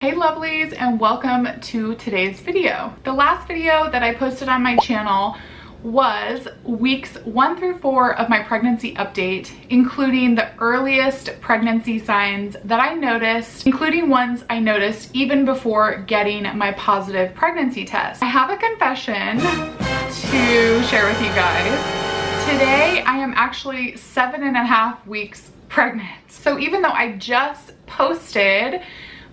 Hey lovelies, and welcome to today's video. The last video that I posted on my channel was weeks 1 through 4 of my pregnancy update, including the earliest pregnancy signs that I noticed, including ones I noticed even before getting my positive pregnancy test. I have a confession to share with you guys. Today I am actually 7.5 weeks pregnant. So even though I just posted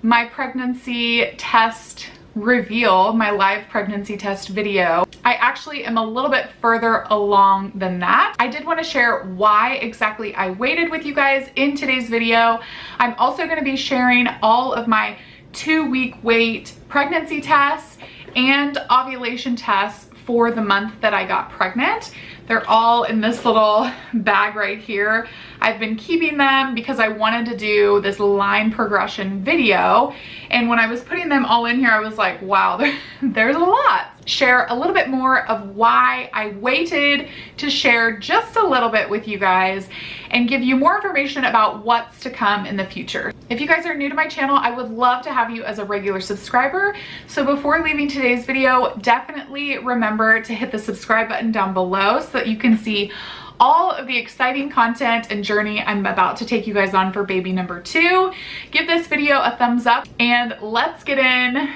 my pregnancy test reveal, my live pregnancy test video, I actually am a little bit further along than that. I did want to share why exactly I waited with you guys in today's video. I'm also going to be sharing all of my 2-week wait pregnancy tests and ovulation tests for the month that I got pregnant. They're all in this little bag right here. I've been keeping them because I wanted to do this line progression video. And when I was putting them all in here, I was like, wow, there's a lot. Share a little bit more of why I waited to share just a little bit with you guys and give you more information about what's to come in the future. If you guys are new to my channel, I would love to have you as a regular subscriber. So before leaving today's video, definitely remember to hit the subscribe button down below so that you can see all of the exciting content and journey I'm about to take you guys on for baby number 2. Give this video a thumbs up and let's get in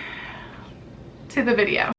to the video.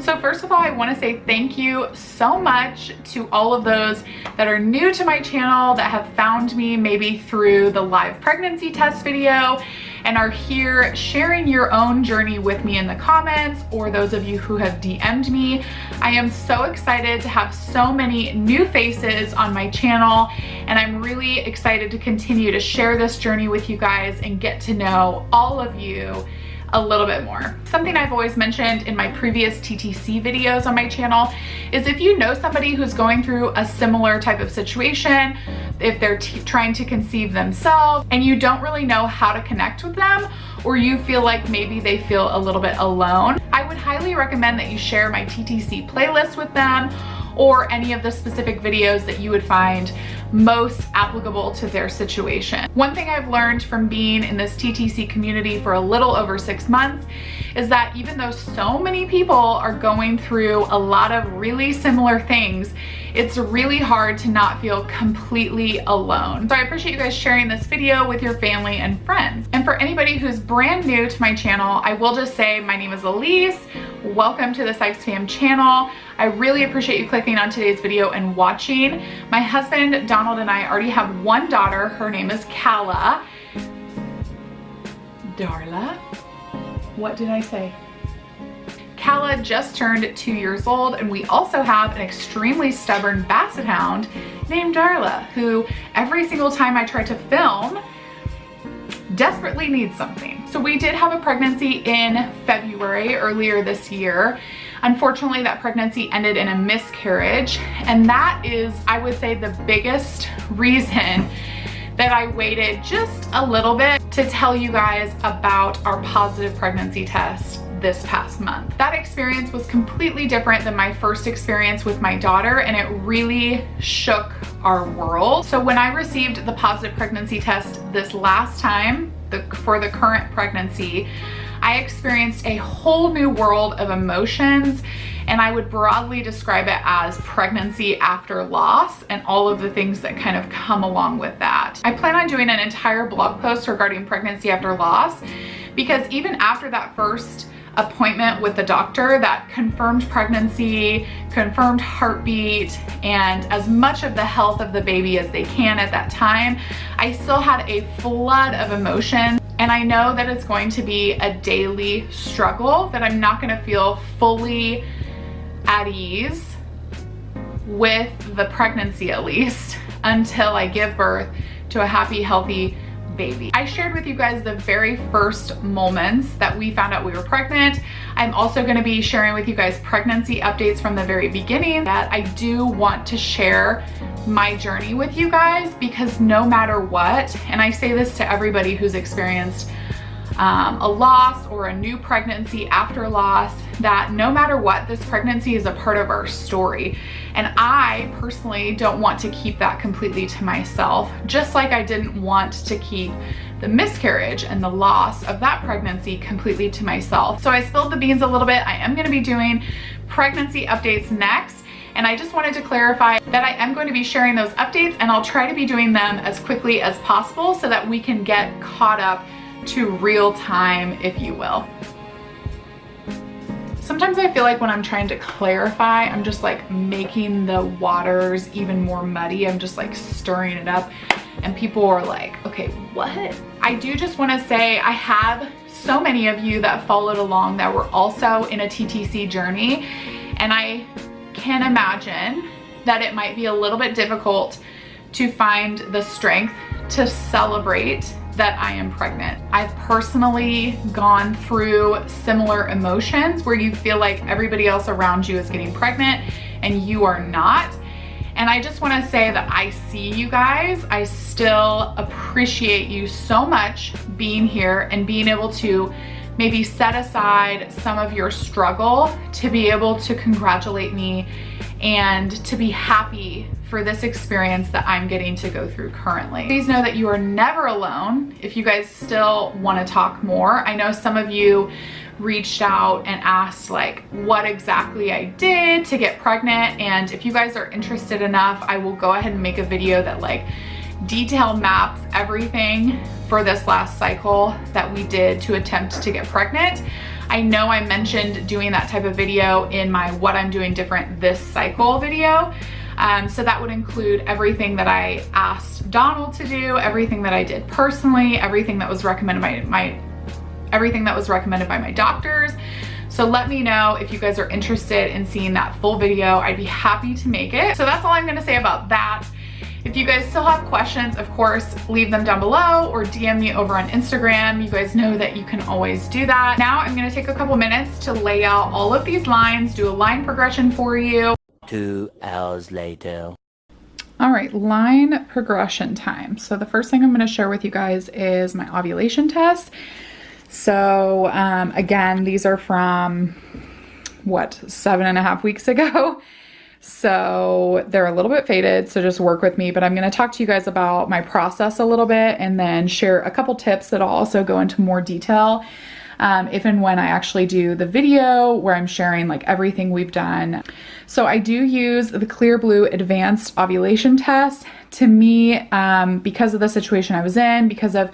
So first of all, I want to say thank you so much to all of those that are new to my channel, that have found me maybe through the live pregnancy test video and are here sharing your own journey with me in the comments, or those of you who have DM'd me. I am so excited to have so many new faces on my channel, and I'm really excited to continue to share this journey with you guys and get to know all of you a little bit more. Something I've always mentioned in my previous TTC videos on my channel is if you know somebody who's going through a similar type of situation, if they're trying to conceive themselves and you don't really know how to connect with them, or you feel like maybe they feel a little bit alone, I would highly recommend that you share my TTC playlist with them, or any of the specific videos that you would find most applicable to their situation. One thing I've learned from being in this TTC community for a little over 6 months is that even though so many people are going through a lot of really similar things, it's really hard to not feel completely alone. So I appreciate you guys sharing this video with your family and friends. And for anybody who's brand new to my channel, I will just say my name is Alyse. Welcome to the Sykes Fam channel. I really appreciate you clicking on today's video and watching. My husband, Donald, and I already have one daughter. Her name is Kala. Darla? What did I say? Kala just turned 2 years old, and we also have an extremely stubborn basset hound named Darla, who every single time I try to film desperately needs something. So we did have a pregnancy in February earlier this year. Unfortunately, that pregnancy ended in a miscarriage, and that is, I would say, the biggest reason that I waited just a little bit to tell you guys about our positive pregnancy test this past month. That experience was completely different than my first experience with my daughter, and it really shook our world. So when I received the positive pregnancy test this last time, for the current pregnancy, I experienced a whole new world of emotions, and I would broadly describe it as pregnancy after loss and all of the things that kind of come along with that. I plan on doing an entire blog post regarding pregnancy after loss, because even after that first appointment with the doctor that confirmed pregnancy, confirmed heartbeat, and as much of the health of the baby as they can at that time, I still had a flood of emotion. And I know that it's going to be a daily struggle, that I'm not going to feel fully at ease with the pregnancy, at least, until I give birth to a happy, healthy baby. I shared with you guys the very first moments that we found out we were pregnant. I'm also going to be sharing with you guys pregnancy updates from the very beginning. That I do want to share my journey with you guys, because no matter what, and I say this to everybody who's experienced a loss or a new pregnancy after loss, that no matter what, this pregnancy is a part of our story. And I personally don't want to keep that completely to myself, just like I didn't want to keep the miscarriage and the loss of that pregnancy completely to myself. So I spilled the beans a little bit. I am going to be doing pregnancy updates next. And I just wanted to clarify that I am going to be sharing those updates, and I'll try to be doing them as quickly as possible so that we can get caught up to real time, if you will. Sometimes I feel like when I'm trying to clarify, I'm just like making the waters even more muddy. I'm just like stirring it up, and people are like, okay, what? I do just want to say I have so many of you that followed along that were also in a TTC journey, and I can imagine that it might be a little bit difficult to find the strength to celebrate that I am pregnant. I've personally gone through similar emotions where you feel like everybody else around you is getting pregnant and you are not. And I just want to say that I see you guys. I still appreciate you so much being here and being able to maybe set aside some of your struggle to be able to congratulate me and to be happy for this experience that I'm getting to go through currently. Please know that you are never alone. If you guys still want to talk more, I know some of you reached out and asked like what exactly I did to get pregnant, and if you guys are interested enough, I will go ahead and make a video that like detail maps everything for this last cycle that we did to attempt to get pregnant. I know I mentioned doing that type of video in my what I'm doing different this cycle video. So that would include everything that I asked Donald to do, everything that I did personally, everything that was recommended by my doctors. So let me know if you guys are interested in seeing that full video. I'd be happy to make it. So that's all I'm gonna say about that. If you guys still have questions, of course, leave them down below or DM me over on Instagram. You guys know that you can always do that. Now I'm gonna take a couple minutes to lay out all of these lines, do a line progression for you. 2 hours later. All right, line progression time. So the first thing I'm gonna share with you guys is my ovulation test. So again, these are from what, 7.5 weeks ago. So they're a little bit faded, so just work with me, but I'm going to talk to you guys about my process a little bit and then share a couple tips that I'll also go into more detail if and when I actually do the video where I'm sharing like everything we've done. So I do use the Clear Blue Advanced Ovulation Test. To me, because of the situation I was in, because of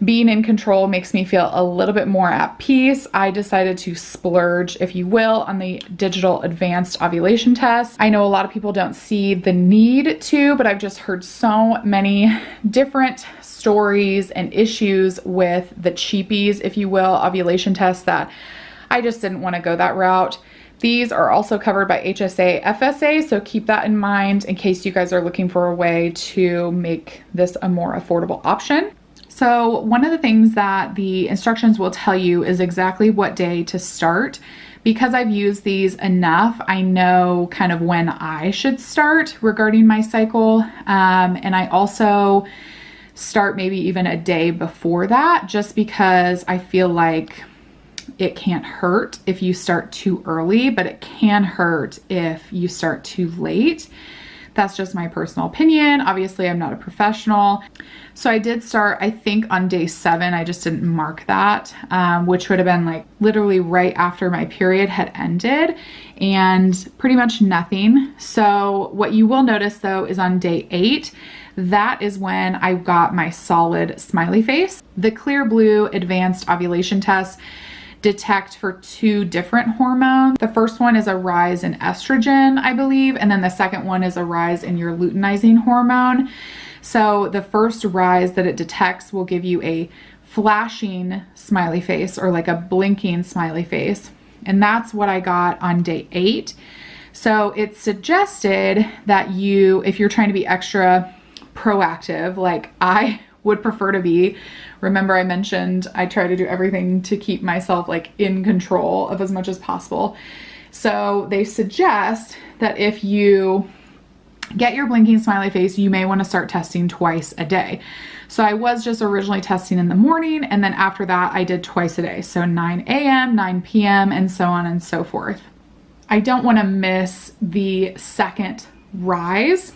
being in control makes me feel a little bit more at peace, I decided to splurge, if you will, on the digital advanced ovulation test. I know a lot of people don't see the need to, but I've just heard so many different stories and issues with the cheapies, if you will, ovulation tests that I just didn't want to go that route. These are also covered by HSA, FSA, so keep that in mind in case you guys are looking for a way to make this a more affordable option. So one of the things that the instructions will tell you is exactly what day to start. Because I've used these enough, I know kind of when I should start regarding my cycle. And I also start maybe even a day before that, just because I feel like it can't hurt if you start too early, but it can hurt if you start too late. That's just my personal opinion. Obviously, I'm not a professional. So I did start, I think, on day 7. I just didn't mark that, which would have been like literally right after my period had ended, and pretty much nothing. So what you will notice though is on day 8, that is when I got my solid smiley face. The Clear Blue Advanced Ovulation Test detect for 2 different hormones. The first one is a rise in estrogen, I believe, and then the second one is a rise in your luteinizing hormone. So the first rise that it detects will give you a flashing smiley face or like a blinking smiley face. And that's what I got on day 8. So it suggested that if you're trying to be extra proactive, like I would prefer to be. Remember I mentioned I try to do everything to keep myself like in control of as much as possible. So they suggest that if you get your blinking smiley face, you may want to start testing twice a day. So I was just originally testing in the morning, and then after that I did twice a day. So 9 a.m., 9 p.m., and so on and so forth. I don't want to miss the second rise,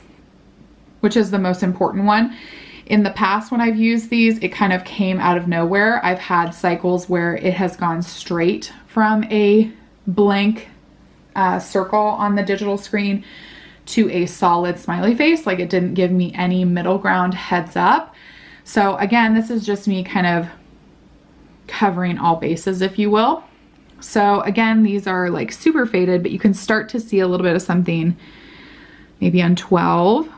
which is the most important one. In the past, when I've used these, it kind of came out of nowhere. I've had cycles where it has gone straight from a blank circle on the digital screen to a solid smiley face. Like, it didn't give me any middle ground heads up. So again, this is just me kind of covering all bases, if you will. So again, these are like super faded, but you can start to see a little bit of something maybe on 12.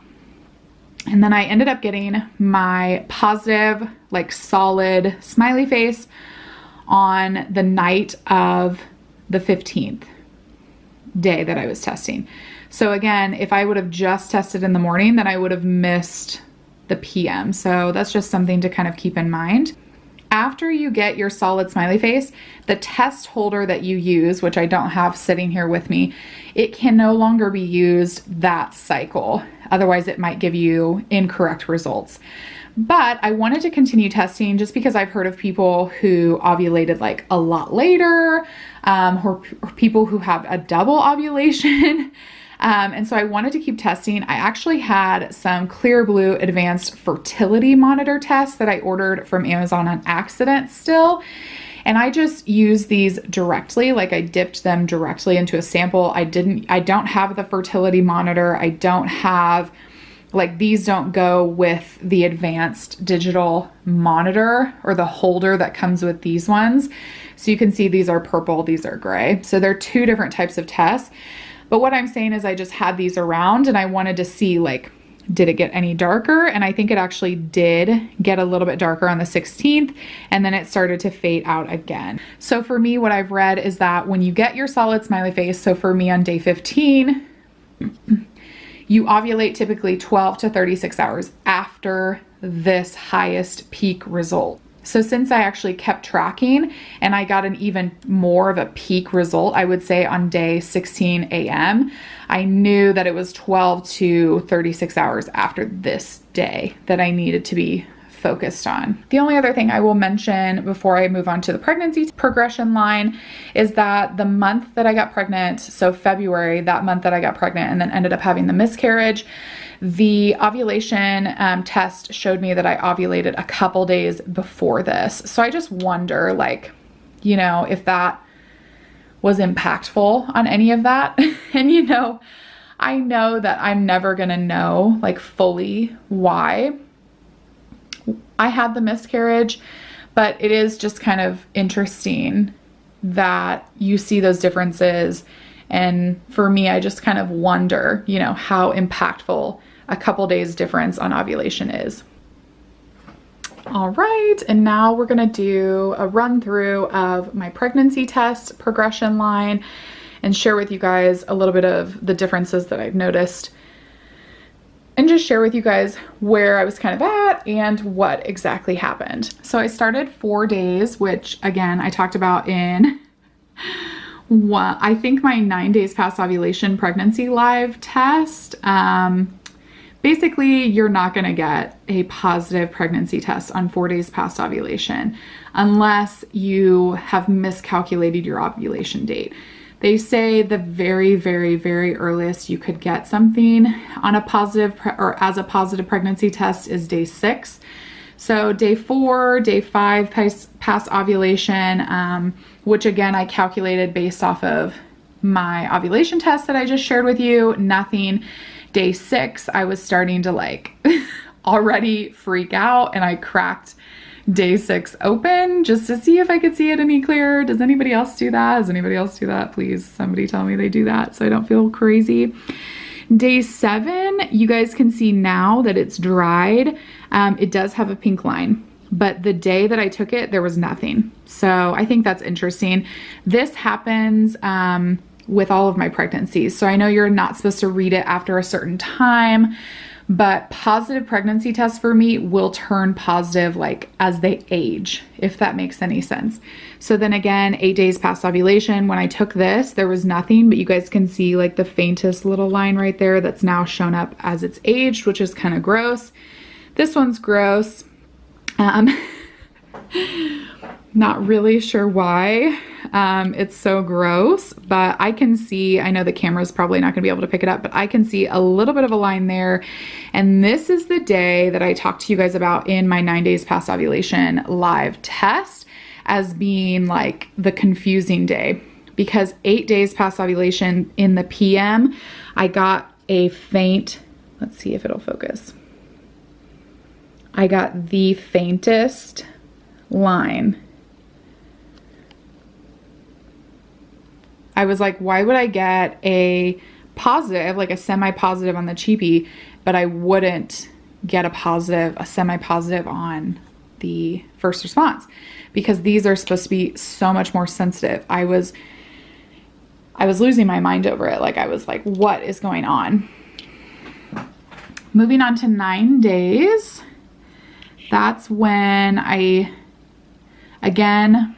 And then I ended up getting my positive, like solid smiley face on the night of the 15th day that I was testing. So again, if I would have just tested in the morning, then I would have missed the PM. So that's just something to kind of keep in mind. After you get your solid smiley face, the test holder that you use, which I don't have sitting here with me, it can no longer be used that cycle. Otherwise, it might give you incorrect results. But I wanted to continue testing just because I've heard of people who ovulated like a lot later, or people who have a double ovulation. And so I wanted to keep testing. I actually had some Clear Blue advanced fertility monitor tests that I ordered from Amazon on accident still. And I just used these directly, like I dipped them directly into a sample. I don't have the fertility monitor. I don't have, like, these don't go with the advanced digital monitor or the holder that comes with these ones. So you can see these are purple, these are gray. So they're two different types of tests. But what I'm saying is I just had these around and I wanted to see, like, did it get any darker? And I think it actually did get a little bit darker on the 16th, and then it started to fade out again. So for me, what I've read is that when you get your solid smiley face, so for me on day 15, you ovulate typically 12 to 36 hours after this highest peak result. So since I actually kept tracking and I got an even more of a peak result, I would say on day 16 a.m., I knew that it was 12 to 36 hours after this day that I needed to be focused on. The only other thing I will mention before I move on to the pregnancy progression line is that the month that I got pregnant, so February, that month that I got pregnant and then ended up having the miscarriage, the ovulation test showed me that I ovulated a couple days before this. So I just wonder, like, you know, if that was impactful on any of that. And, you know, I know that I'm never going to know, like, fully why I had the miscarriage, but it is just kind of interesting that you see those differences. And for me, I just kind of wonder, you know, how impactful a couple days difference on ovulation is. All right, and now we're gonna do a run through of my pregnancy test progression line and share with you guys a little bit of the differences that I've noticed, and just share with you guys where I was kind of at and what exactly happened. So I started 4 days, which again, I talked about in I think my 9 days past ovulation pregnancy live test. Basically, you're not going to get a positive pregnancy test on 4 days past ovulation unless you have miscalculated your ovulation date. They say the very, very, very earliest you could get something on a positive or as a positive pregnancy test is day 6. So day 4, day 5 past ovulation, which again, I calculated based off of my ovulation test that I just shared with you, nothing. Day 6, I was starting to like already freak out, and I cracked day 6 open just to see if I could see it any clearer. Does anybody else do that? Does anybody else do that? Please, somebody tell me they do that so I don't feel crazy. Day 7, you guys can see now that it's dried. It does have a pink line, but the day that I took it, there was nothing. So I think that's interesting. This happens with all of my pregnancies. So I know you're not supposed to read it after a certain time, but positive pregnancy tests for me will turn positive like as they age, if that makes any sense. So then again, 8 days past ovulation, when I took this, there was nothing, but you guys can see like the faintest little line right there that's now shown up as it's aged, which is kind of gross. This one's gross. Not really sure why it's so gross, but I can see, I know the camera's probably not gonna be able to pick it up, but I can see a little bit of a line there. And this is the day that I talked to you guys about in my 9 days past ovulation live test as being like the confusing day, because 8 days past ovulation in the PM, I got a faint, let's see if it'll focus. I got the faintest line. I was like, why would I get a positive, like a semi-positive on the cheapie, but I wouldn't get a positive, a semi-positive on the first response? Because these are supposed to be so much more sensitive. I was losing my mind over it. Like I was like, what is going on? Moving on to 9 days. That's when again,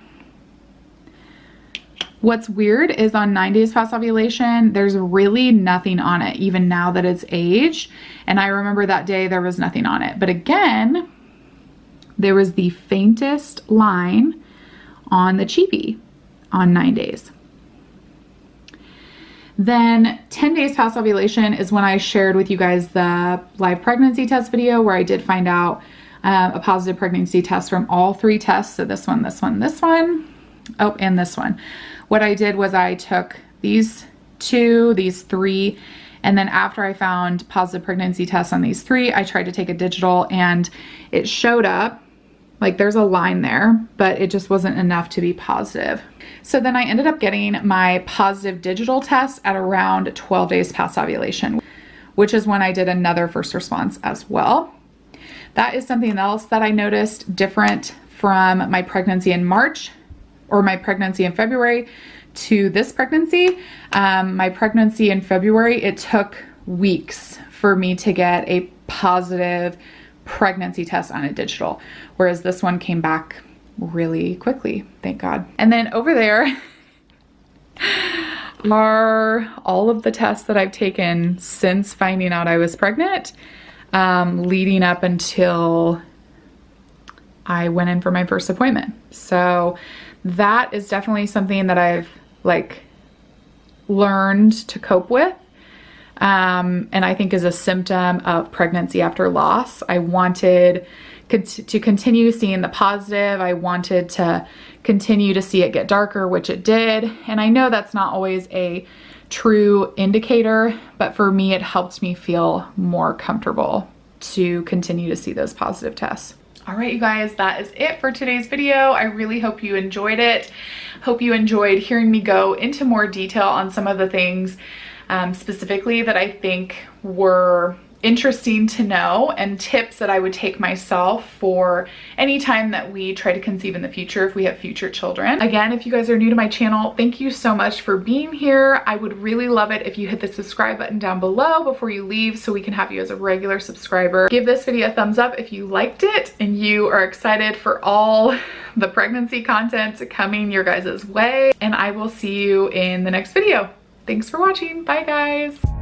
what's weird is on 9 days past ovulation, there's really nothing on it, even now that it's aged. And I remember that day there was nothing on it. But again, there was the faintest line on the cheapie on 9 days. Then 10 days past ovulation is when I shared with you guys the live pregnancy test video where I did find out a positive pregnancy test from all 3 tests. So this one, this one, this one. Oh, and this one. What I did was I took these 2, these 3, and then after I found positive pregnancy tests on these 3, I tried to take a digital and it showed up, like there's a line there, but it just wasn't enough to be positive. So then I ended up getting my positive digital test at around 12 days past ovulation, which is when I did another first response as well. That is something else that I noticed different from my pregnancy in March or my pregnancy in February to this pregnancy. My pregnancy in February, it took weeks for me to get a positive pregnancy test on a digital, whereas this one came back really quickly, thank God. And then over there are all of the tests that I've taken since finding out I was pregnant, leading up until I went in for my first appointment. So that is definitely something that I've like learned to cope with. And I think is a symptom of pregnancy after loss. I wanted to continue seeing the positive. I wanted to continue to see it get darker, which it did. And I know that's not always a true indicator, but for me, it helped me feel more comfortable to continue to see those positive tests. All right, you guys, that is it for today's video. I really hope you enjoyed it. Hope you enjoyed hearing me go into more detail on some of the things specifically that I think were interesting to know and tips that I would take myself for any time that we try to conceive in the future if we have future children. Again, if you guys are new to my channel, thank you so much for being here. I would really love it if you hit the subscribe button down below before you leave so we can have you as a regular subscriber. Give this video a thumbs up if you liked it and you are excited for all the pregnancy content coming your guys' way. And I will see you in the next video. Thanks for watching. Bye guys.